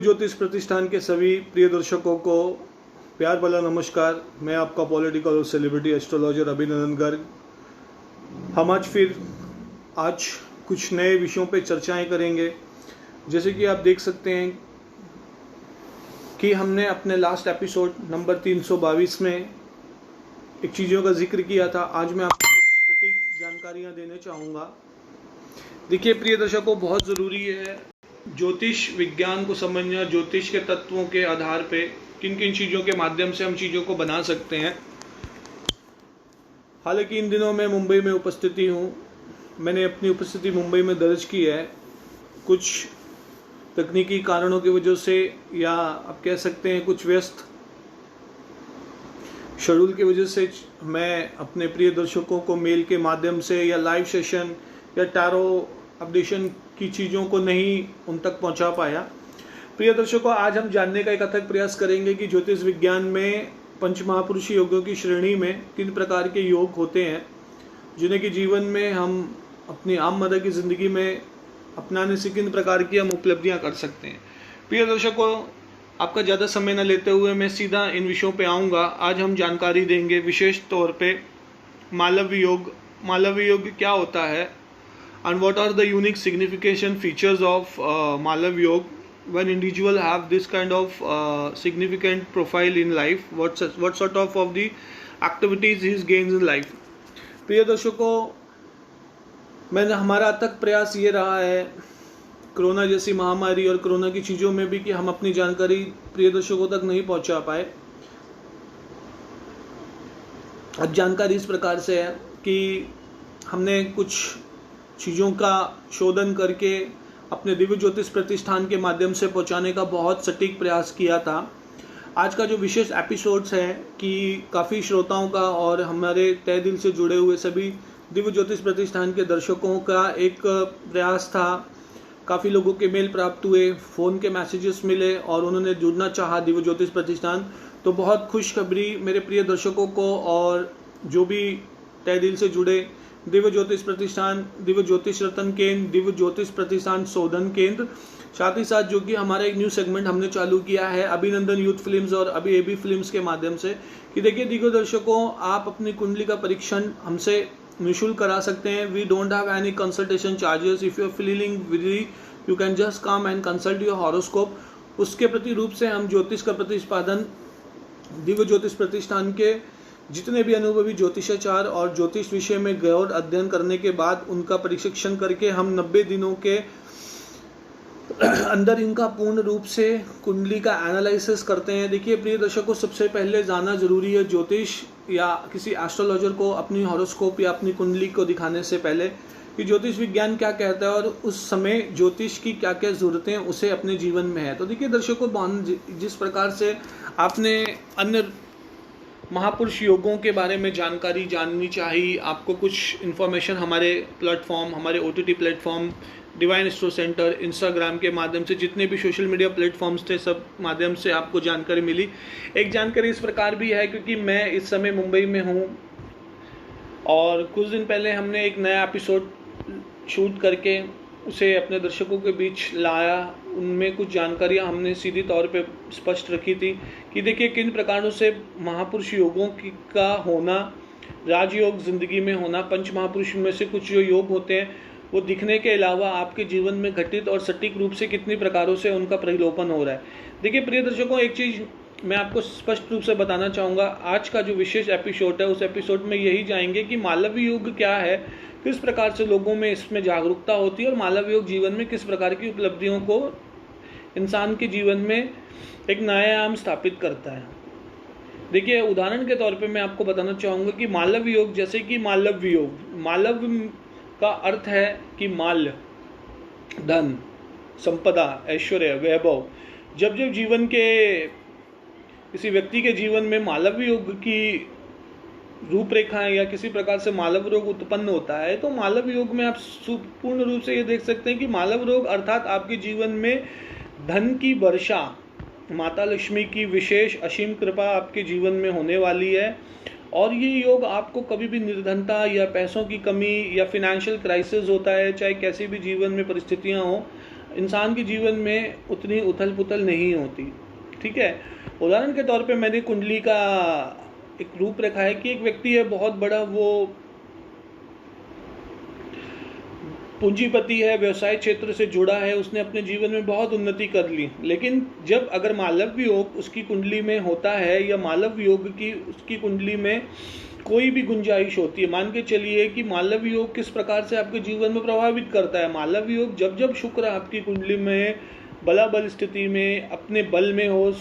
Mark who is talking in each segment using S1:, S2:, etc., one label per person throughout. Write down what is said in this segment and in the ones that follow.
S1: ज्योतिष प्रतिष्ठान के सभी प्रिय दर्शकों को प्यार भला नमस्कार। मैं आपका पॉलिटिकल और सेलिब्रिटी एस्ट्रोलॉजर अभिनंदन गर्ग। हम आज कुछ नए विषयों पे चर्चाएं करेंगे। जैसे कि आप देख सकते हैं कि हमने अपने लास्ट एपिसोड नंबर 322 में एक चीज़ों का जिक्र किया था। आज मैं आपको कुछ सटीक जानकारियां देने चाहूँगा। देखिए प्रिय दर्शकों, बहुत ज़रूरी है ज्योतिष विज्ञान को समझना। ज्योतिष के तत्वों के आधार पे किन किन चीज़ों के माध्यम से हम चीज़ों को बना सकते हैं। हालांकि इन दिनों मैं मुंबई में उपस्थिति हूँ। मैंने अपनी उपस्थिति मुंबई में दर्ज की है। कुछ तकनीकी कारणों की वजह से, या आप कह सकते हैं कुछ व्यस्त शेड्यूल की वजह से, मैं अपने प्रिय दर्शकों को मेल के माध्यम से या लाइव सेशन या टैरो अपडेशन की चीज़ों को नहीं उन तक पहुंचा पाया। प्रिय दर्शकों, आज हम जानने का एक अथक प्रयास करेंगे कि ज्योतिष विज्ञान में पंच महापुरुष योगों की श्रेणी में किन प्रकार के योग होते हैं, जिन्हें कि जीवन में हम अपनी आममर्रा की ज़िंदगी में अपनाने से किन प्रकार की हम उपलब्धियां कर सकते हैं। प्रिय दर्शकों, आपका ज़्यादा समय न लेते हुए मैं सीधा इन विषयों पे आऊँगा। आज हम जानकारी देंगे विशेष तौर पे मालव्य योग। मालव्य योग क्या होता है and what are the unique signification features of Malav Yoga when individual have this kind of significant profile in life, what sort of the activities he gains in life। प्रिय दर्शकों, हमारा तक प्रयास ये रहा है कोरोना जैसी महामारी और कोरोना की चीज़ों में भी कि हम अपनी जानकारी प्रिय दर्शकों तक नहीं पहुंचा पाए। आज जानकारी इस प्रकार से है कि हमने कुछ चीज़ों का शोधन करके अपने दिव्य ज्योतिष प्रतिष्ठान के माध्यम से पहुंचाने का बहुत सटीक प्रयास किया था। आज का जो विशेष एपिसोड्स है कि काफ़ी श्रोताओं का और हमारे तय दिल से जुड़े हुए सभी दिव्य ज्योतिष प्रतिष्ठान के दर्शकों का एक प्रयास था। काफ़ी लोगों के मेल प्राप्त हुए, फ़ोन के मैसेजेस मिले और उन्होंने जुड़ना चाहा दिव्य ज्योतिष प्रतिष्ठान। तो बहुत खुशखबरी मेरे प्रिय दर्शकों को और जो भी तय दिल से जुड़े दिव्य ज्योतिष प्रतिष्ठान, दिव्य ज्योतिष रत्न केंद्र, दिव्य ज्योतिष प्रतिष्ठान शोधन केंद्र, साथ ही साथ जो कि हमारा एक न्यू सेगमेंट हमने चालू किया है अभिनंदन यूथ फिल्म्स और अभी एबी फिल्म्स के माध्यम से, कि देखिए दिव्य दर्शकों, आप अपनी कुंडली का परीक्षण हमसे निःशुल्क करा सकते हैं। We don't have any consultation charges. If you are feeling weary, you can just come and consult your horoscope. उसके प्रति रूप से हम ज्योतिष का प्रतिपादन दिव्य ज्योतिष प्रतिष्ठान के जितने भी अनुभवी ज्योतिषाचार्य और ज्योतिष विषय में गहन अध्ययन करने के बाद उनका परीक्षण करके हम 90 दिनों के अंदर इनका पूर्ण रूप से कुंडली का एनालिसिस करते हैं। देखिए प्रिय दर्शकों, सबसे पहले जानना जरूरी है ज्योतिष या किसी एस्ट्रोलॉजर को अपनी हॉरोस्कोप या अपनी कुंडली को दिखाने से पहले कि ज्योतिष विज्ञान क्या कहता है और उस समय ज्योतिष की क्या क्या जरूरतें उसे अपने जीवन में है। तो देखिए दर्शकों, जिस प्रकार से आपने अन्य महापुरुष योगों के बारे में जानकारी जाननी चाहिए, आपको कुछ इन्फॉर्मेशन हमारे प्लेटफॉर्म, हमारे OTT platform, divine astro centre, Instagram के माध्यम से, जितने भी सोशल मीडिया प्लेटफॉर्म्स थे, सब माध्यम से आपको जानकारी मिली। एक जानकारी इस प्रकार भी है क्योंकि मैं इस समय मुंबई में हूँ और कुछ दिन पहले हमने एक नया एपिसोड शूट करके उसे अपने दर्शकों के बीच लाया। उनमें कुछ जानकारियां हमने सीधी तौर पे स्पष्ट रखी थी कि देखिए किन प्रकारों से महापुरुष योगों का होना, राजयोग जिंदगी में होना, पंच महापुरुष में से कुछ जो योग होते हैं वो दिखने के अलावा आपके जीवन में घटित और सटीक रूप से कितनी प्रकारों से उनका परिलोपन हो रहा है। देखिए प्रिय दर्शकों, एक चीज़ मैं आपको स्पष्ट रूप से बताना चाहूँगा। आज का जो विशेष एपिसोड है उस एपिसोड में यही जाएंगे कि मालव्य योग क्या है, किस प्रकार से लोगों में इसमें जागरूकता होती है और मालव्य योग जीवन में किस प्रकार की उपलब्धियों को इंसान के जीवन में एक नया आयाम स्थापित करता है। देखिए उदाहरण के तौर पे मैं आपको बताना चाहूँगा कि मालव्य योग, जैसे कि मालव्य योग, मालव्य का अर्थ है कि माल्य, धन, संपदा, ऐश्वर्य, वैभव। जब जब जीवन के किसी व्यक्ति के जीवन में मालव्य योग की रूपरेखाएं या किसी प्रकार से मालव रोग उत्पन्न होता है तो मालव योग में आप पूर्ण रूप से ये देख सकते हैं कि मालव रोग अर्थात आपके जीवन में धन की वर्षा, माता लक्ष्मी की विशेष असीम कृपा आपके जीवन में होने वाली है। और ये योग आपको कभी भी निर्धनता या पैसों की कमी या फिनेंशियल क्राइसिस होता है, चाहे कैसी भी जीवन में परिस्थितियां हो, इंसान के जीवन में उतनी उथल पुथल नहीं होती। ठीक है, उदाहरण के तौर पे मैंने कुंडली का एक रूप रखा है कि एक व्यक्ति है बहुत बड़ा, वो पूंजीपति है, व्यवसाय क्षेत्र से जुड़ा है, उसने अपने जीवन में बहुत उन्नति कर ली, लेकिन जब अगर मालव्य योग उसकी कुंडली में होता है या मालव्य योग की उसकी कुंडली में कोई भी गुंजाइश होती है, मान के चलिए कि मालव्य योग किस प्रकार से आपके जीवन में प्रभावित करता है। मालव्य योग जब जब शुक्र आपकी कुंडली में बलाबल स्थिति में अपने बल में हो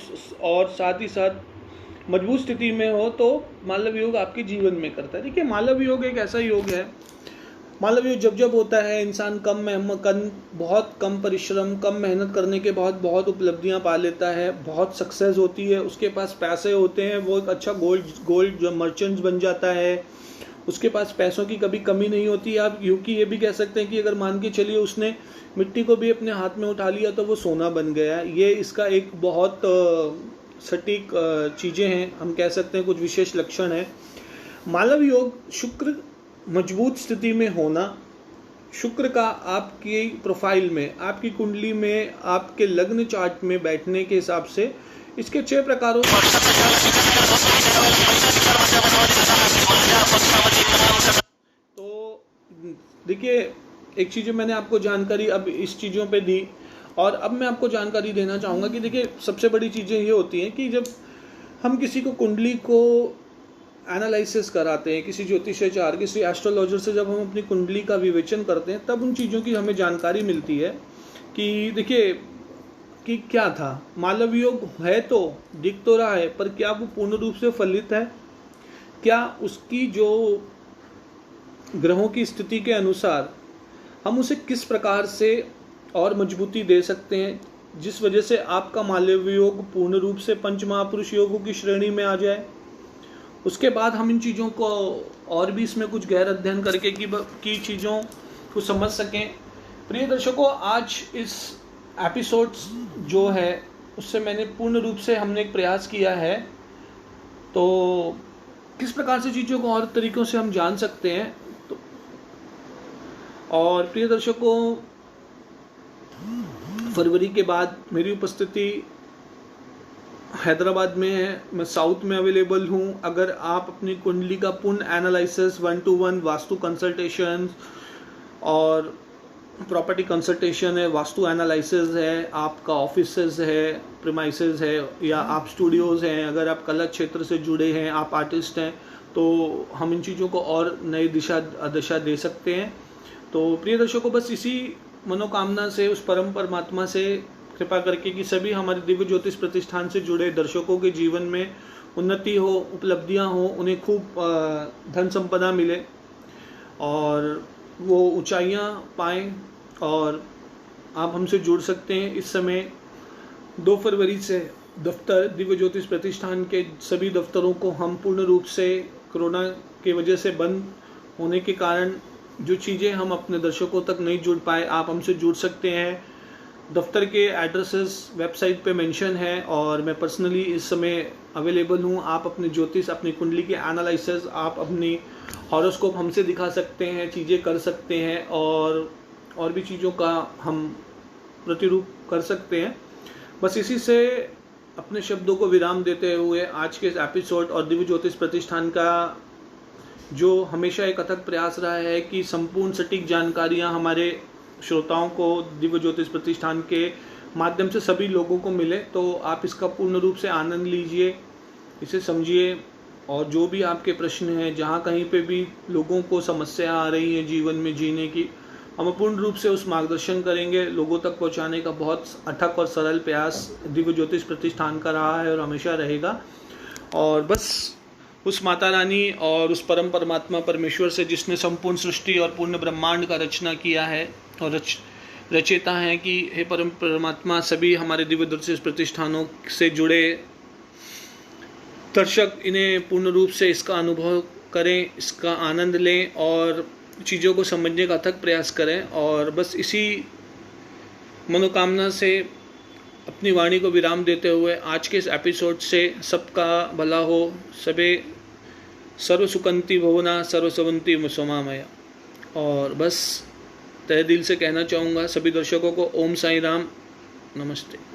S1: और साथ ही साथ मजबूत स्थिति में हो, तो मालव्य योग आपके जीवन में करता है। देखिए, मालव्य योग एक ऐसा योग है, मालव्य योग जब जब होता है इंसान बहुत कम परिश्रम, कम मेहनत करने के बाद बहुत उपलब्धियां पा लेता है, बहुत सक्सेस होती है, उसके पास पैसे होते हैं, वो एक अच्छा गोल्ड जो मर्चेंट्स बन जाता है, उसके पास पैसों की कभी कमी नहीं होती। आप यूँ कि ये भी कह सकते हैं कि अगर मान के चलिए उसने मिट्टी को भी अपने हाथ में उठा लिया तो वो सोना बन गया। ये इसका एक बहुत सटीक चीज़ें हैं, हम कह सकते हैं कुछ विशेष लक्षण है। मालव्य योग शुक्र मजबूत स्थिति में होना, शुक्र का आपकी प्रोफाइल में, आपकी कुंडली में, आपके लग्न चार्ट में बैठने के हिसाब से इसके 6 प्रकारों। तो देखिए, एक चीज़ मैंने आपको जानकारी अब इस चीज़ों पे दी, और अब मैं आपको जानकारी देना चाहूँगा कि देखिए सबसे बड़ी चीज़ें ये होती हैं कि जब हम किसी को कुंडली को एनालिसिस कराते हैं, किसी ज्योतिषाचार्य, किसी एस्ट्रोलॉजर से जब हम अपनी कुंडली का विवेचन करते हैं, तब उन चीज़ों की हमें जानकारी मिलती है कि देखिए कि क्या था, मालव्य योग है तो दिख तो रहा है, पर क्या वो पूर्ण रूप से फलित है, क्या उसकी जो ग्रहों की स्थिति के अनुसार हम उसे किस प्रकार से और मजबूती दे सकते हैं, जिस वजह से आपका मालव्य योग पूर्ण रूप से पंच महापुरुष योगों की श्रेणी में आ जाए। उसके बाद हम इन चीज़ों को और भी इसमें कुछ गहर अध्ययन करके की चीज़ों को समझ सकें। प्रिय दर्शकों, आज इस एपिसोड जो है उससे मैंने पूर्ण रूप से हमने एक प्रयास किया है, तो किस प्रकार से चीज़ों को और तरीक़ों से हम जान सकते हैं। तो और प्रिय दर्शकों, फरवरी के बाद मेरी उपस्थिति हैदराबाद में है, मैं साउथ में अवेलेबल हूँ। अगर आप अपनी कुंडली का पूर्ण एनालिसिस, 1-to-1 वास्तु कंसल्टेशन और प्रॉपर्टी कंसल्टेशन है, वास्तु एनालिसिस है, आपका ऑफिसेज है, प्रीमाइसेस है, या आप स्टूडियोज़ हैं, अगर आप कला क्षेत्र से जुड़े हैं, आप आर्टिस्ट हैं, तो हम इन चीज़ों को और नई दिशा दे सकते हैं। तो प्रिय दर्शकों, बस इसी मनोकामना से उस परम परमात्मा से कृपा करके कि सभी हमारे दिव्य ज्योतिष प्रतिष्ठान से जुड़े दर्शकों के जीवन में उन्नति हो, उपलब्धियां हो, उन्हें खूब धन संपदा मिले और वो ऊंचाइयां पाएं। और आप हमसे जुड़ सकते हैं। इस समय 2 फरवरी से दफ्तर, दिव्य ज्योतिष प्रतिष्ठान के सभी दफ्तरों को हम पूर्ण रूप से कोरोना की वजह से बंद होने के कारण जो चीज़ें हम अपने दर्शकों तक नहीं जुड़ पाए, आप हमसे जुड़ सकते हैं। दफ्तर के एड्रेसेस वेबसाइट पे मेंशन है और मैं पर्सनली इस समय अवेलेबल हूँ। आप अपने ज्योतिष, अपनी कुंडली के एनालिसिस, आप अपनी हॉरोस्कोप हमसे दिखा सकते हैं, चीज़ें कर सकते हैं और भी चीज़ों का हम प्रतिरूप कर सकते हैं। बस इसी से अपने शब्दों को विराम देते हुए आज के इस एपिसोड और दिव्य ज्योतिष प्रतिष्ठान का जो हमेशा एक अथक प्रयास रहा है कि संपूर्ण सटीक जानकारियाँ हमारे श्रोताओं को दिव्य ज्योतिष प्रतिष्ठान के माध्यम से सभी लोगों को मिले, तो आप इसका पूर्ण रूप से आनंद लीजिए, इसे समझिए। और जो भी आपके प्रश्न हैं, जहाँ कहीं पे भी लोगों को समस्या आ रही है जीवन में जीने की, हम पूर्ण रूप से उस मार्गदर्शन करेंगे। लोगों तक पहुँचाने का बहुत अथक और सरल प्रयास दिव्य ज्योतिष प्रतिष्ठान का रहा है और हमेशा रहेगा। और बस उस माता रानी और उस परम परमात्मा परमेश्वर से, जिसने संपूर्ण सृष्टि और पूर्ण ब्रह्मांड का रचना किया है और रचेता है, कि हे परम परमात्मा, सभी हमारे दिव्य ज्योतिष प्रतिष्ठानों से जुड़े दर्शक इन्हें पूर्ण रूप से इसका अनुभव करें, इसका आनंद लें और चीज़ों को समझने का अथक प्रयास करें। और बस इसी मनोकामना से अपनी वाणी को विराम देते हुए आज के इस एपिसोड से सबका भला हो, सबे सर्व सुकंती भवना सर्व सवंती सोमामया। और बस तहे दिल से कहना चाहूँगा सभी दर्शकों को ओम साईं राम, नमस्ते।